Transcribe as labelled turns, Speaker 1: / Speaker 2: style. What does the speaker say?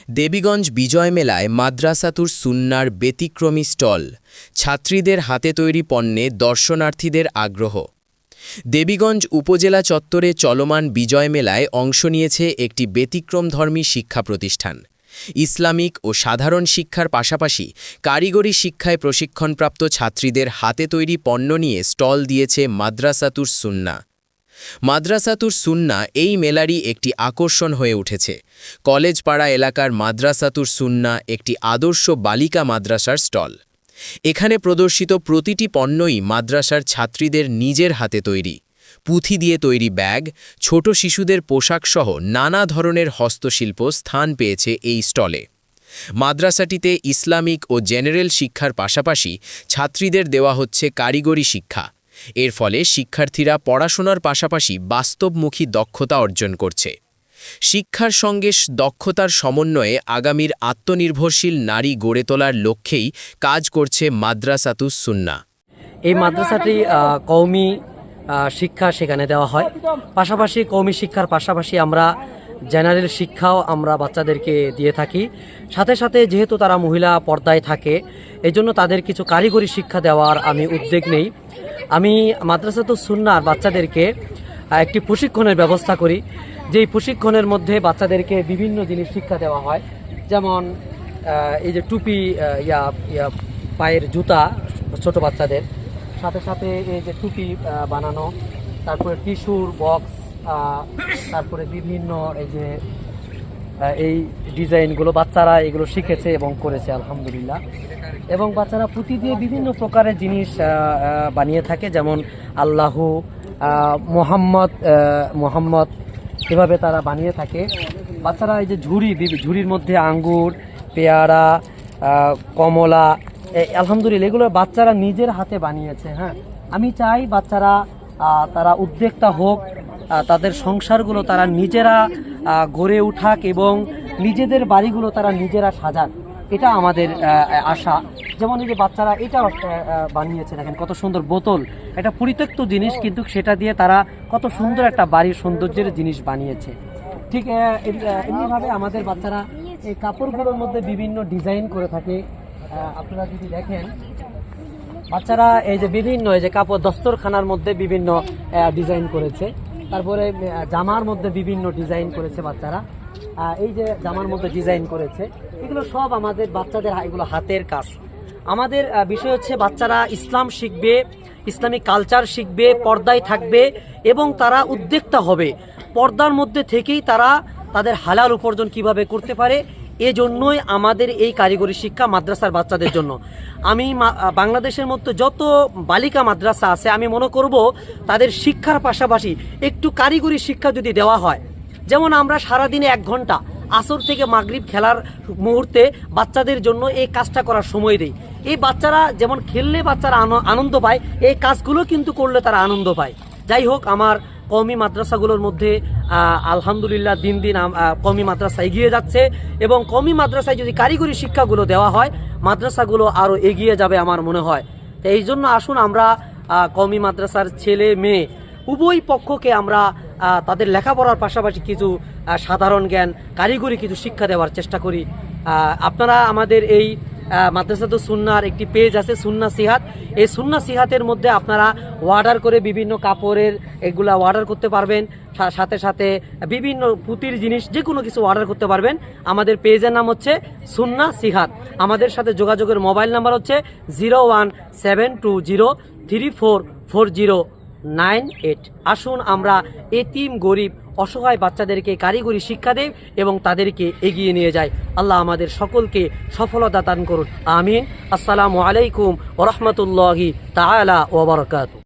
Speaker 1: দেবীগঞ্জ বিজয় মেলায় মাদ্রাসাতুর সুন্নার ব্যতিক্রমী স্টল, ছাত্রীদের হাতে তৈরি পণ্যে দর্শনার্থীদের আগ্রহ। দেবীগঞ্জ উপজেলা চত্বরে চলমান বিজয় মেলায় অংশ নিয়েছে একটি ব্যতিক্রমধর্মী শিক্ষা প্রতিষ্ঠান। ইসলামিক ও সাধারণ শিক্ষার পাশাপাশি কারিগরি শিক্ষায় প্রশিক্ষণপ্রাপ্ত ছাত্রীদের হাতে তৈরি পণ্য নিয়ে স্টল দিয়েছে মাদ্রাসাতুর সুন্না। মাদ্রাসাতুর সুন্না এই মেলারই একটি আকর্ষণ হয়ে উঠেছে। কলেজপাড়া এলাকার মাদ্রাসাতুর সুন্না একটি আদর্শ বালিকা মাদ্রাসার স্টল। এখানে প্রদর্শিত প্রতিটি পণ্যই মাদ্রাসার ছাত্রীদের নিজের হাতে তৈরি। পুঁথি দিয়ে তৈরি ব্যাগ, ছোট শিশুদের পোশাকসহ নানা ধরনের হস্তশিল্প স্থান পেয়েছে এই স্টলে। মাদ্রাসাটিতে ইসলামিক ও জেনারেল শিক্ষার পাশাপাশি ছাত্রীদের দেওয়া হচ্ছে কারিগরি শিক্ষা। এর ফলে শিক্ষার্থীরা পড়াশোনার পাশাপাশি বাস্তবমুখী দক্ষতা অর্জন করছে। শিক্ষার সঙ্গে দক্ষতার সমন্বয়ে আগামীর আত্মনির্ভরশীল নারী গড়ে তোলার লক্ষ্যেই কাজ করছে মাদ্রাসাতুস সুন্না।
Speaker 2: এই মাদ্রাসাটি কওমি শিক্ষা সেখানে দেওয়া হয়, পাশাপাশি কওমি শিক্ষার পাশাপাশি আমরা জেনারেল শিক্ষাও আমরা বাচ্চাদেরকে দিয়ে থাকি। সাথে সাথে যেহেতু তারা মহিলা পর্দায় থাকে, এজন্য তাদের কিছু কারিগরি শিক্ষা দেওয়ার আমি উদ্যোগ নেই। আমি মাদ্রাসাতুস সুন্নার বাচ্চাদেরকে একটি প্রশিক্ষণের ব্যবস্থা করি, যেই প্রশিক্ষণের মধ্যে বাচ্চাদেরকে বিভিন্ন জিনিস শিক্ষা দেওয়া হয়। যেমন এই যে টুপি, পায়ের জুতা ছোট বাচ্চাদের, সাথে সাথে এই যে টুপি বানানো, তারপরে টিস্যুর বক্স, তারপরে বিভিন্ন এই যে এই ডিজাইনগুলো বাচ্চারা এগুলো শিখেছে এবং করেছে আলহামদুলিল্লাহ। এবং বাচ্চারা পুঁতি দিয়ে বিভিন্ন প্রকারের জিনিস বানিয়ে থাকে, যেমন আল্লাহু, মোহাম্মদ এভাবে তারা বানিয়ে থাকে। বাচ্চারা এই যে ঝুড়ির মধ্যে আঙ্গুর, পেয়ারা, কমলা, আলহামদুলিল্লাহ এগুলো বাচ্চারা নিজের হাতে বানিয়েছে। হ্যাঁ, আমি চাই বাচ্চারা তারা উদ্যোক্তা হোক, তাদের সংসারগুলো তারা নিজেরা গড়ে উঠাক এবং নিজেদের বাড়িগুলো তারা নিজেরা সাজাক, এটা আমাদের আশা। যেমন এই যে বাচ্চারা এটা বানিয়েছে, দেখেন কত সুন্দর বোতল, একটা পরিত্যক্ত জিনিস, কিন্তু সেটা দিয়ে তারা কত সুন্দর একটা বাড়ির সৌন্দর্যের জিনিস বানিয়েছে। ঠিক এমনিভাবে আমাদের বাচ্চারা এই কাপড়গুলোর মধ্যে বিভিন্ন ডিজাইন করে থাকে। আপনারা যদি দেখেন, বাচ্চারা এই যে বিভিন্ন এই যে কাপড় দস্তরখানার মধ্যে বিভিন্ন ডিজাইন করেছে, তারপরে জামার মধ্যে বিভিন্ন ডিজাইন করেছে বাচ্চারা। এই যে জামার মধ্যে ডিজাইন করেছে, এগুলো সব আমাদের বাচ্চাদের এগুলো হাতের কাজ। আমাদের বিষয় হচ্ছে বাচ্চারা ইসলাম শিখবে, ইসলামিক কালচার শিখবে, পর্দায় থাকবে এবং তারা উদ্যোক্তা হবে। পর্দার মধ্যে থেকেই তারা তাদের হালাল উপার্জন কিভাবে করতে পারে, এজন্যই আমাদের এই কারিগরি শিক্ষা মাদ্রাসার বাচ্চাদের জন্য। আমি বাংলাদেশের মধ্যে যত বালিকা মাদ্রাসা আছে, আমি মনে করব তাদের শিক্ষার পাশাপাশি একটু কারিগরি শিক্ষা যদি দেওয়া হয়। যেমন আমরা সারাদিনে 1 ঘন্টা আসর থেকে মাগরিব খেলার মুহূর্তে বাচ্চাদের জন্য এই কাজটা করার সময় দেই। এই বাচ্চারা যেমন খেললে বাচ্চারা আনন্দ পায়, এই কাজগুলো কিন্তু করলে তারা আনন্দ পায়। যাই হোক, আমার কওমি মাদ্রাসাগুলোর মধ্যে আলহামদুলিল্লাহ দিন দিন কওমি মাদ্রাসা এগিয়ে যাচ্ছে এবং কওমি মাদ্রাসায় যদি কারিগরি শিক্ষাগুলো দেওয়া হয়, মাদ্রাসাগুলো আরও এগিয়ে যাবে আমার মনে হয়। তো এই জন্য আসুন আমরা কওমি মাদ্রাসার ছেলে মেয়ে উভয় পক্ষকে আমরা তাদের লেখাপড়ার পাশাপাশি কিছু সাধারণ জ্ঞান, কারিগরি কিছু শিক্ষা দেওয়ার চেষ্টা করি। আপনারা আমাদের এই মাদ্রাসাতুস সুন্নার একটি পেজ আছে, সুন্না সিহাত। এই সুন্না সিহাতের মধ্যে আপনারা অর্ডার করে বিভিন্ন কাপড়ের এগুলা অর্ডার করতে পারবেন, সাথে সাথে বিভিন্ন পুঁতির জিনিস যে কোনো কিছু অর্ডার করতে পারবেন। আমাদের পেজের নাম হচ্ছে সুন্না সিহাত। আমাদের সাথে যোগাযোগের মোবাইল নাম্বার হচ্ছে 01720344098। আসুন আমরা এতিম, গরিব, অসহায় বাচ্চাদেরকে কারিগরি শিক্ষা দেই এবং তাদেরকে এগিয়ে নিয়ে যাই। আল্লাহ আমাদের সকলকে সফলতা দান করুন, আমিন। আসসালামু আলাইকুম ওয়া রাহমাতুল্লাহি তাআলা ওয়া বারাকাতুহু।